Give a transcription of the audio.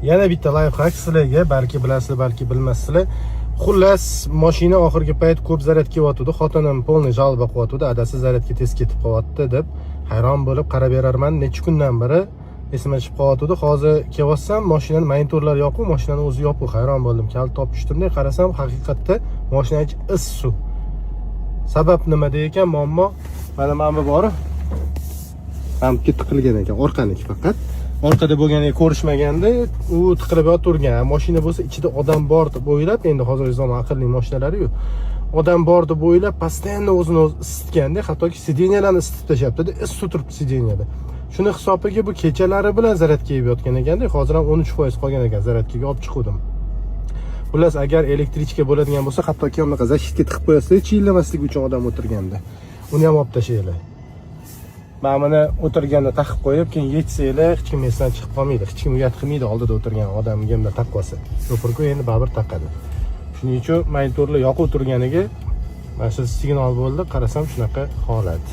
Yana bitta layfhak sizlarga, balki bilasizlar, balki bilmaysizlar. Xullas, mashina oxirgi payt ko'p zaryad kelyotdi. Xotinim polni jalba qilyotdi, adasi zaryadga tez ketib qolyapti deb hayron bo'lib qarab berarman. Necha kundan beri esimga chiqib qolyotdi. Hozir kelyapsam, mashinaning monitorlari yo'q, mashinaning o'zi yo'q. Hayron bo'ldim. Kalit topib tushdim-da, qarasam, haqiqatda mashina ichi issiq. Sabab nimada ekan? Muammo mana bu bor. Hamki tiqilgan ekan, orqaniki faqat. Orqada bo'lganda ko'rishmaganda u tiqilib turgan. Mashina bo'lsa ichida odam bor deb o'ylab, endi hozirgi zamon aqlli mashinalari-yu. Odam bor deb o'ylab, postoyanno o'zini o'zi isitganda, hattoki sideniyalarni isitib tashlabdi-da, issiq turibdi sideniyada. Shuni hisobiga bu kechalari bilan zaryadga yeb yotgan ekanda, hozir ham 13% qolgan ekan, zaryadga olib chiqdim. Xullas, agar elektrichka bo'ladigan bo'lsa, hattoki bunaqa zashitka tiqib qo'yasizlar, chillamaslik uchun odam o'tirganda. Uni ham olib tashlaylar. Mana buni o'tirganda taqib qo'yib, keyin yechsanglar, hech kim esdan chiqib qolmaydi. Hech kim uyat qilmaydi oldida o'tirgan odamga ham taqib qolsa. Shoferga endi baribir taqadi. Shuning uchun monitorlar yoqib turganiga mana shu signal bo'ldi, qarasam shunaqa holat.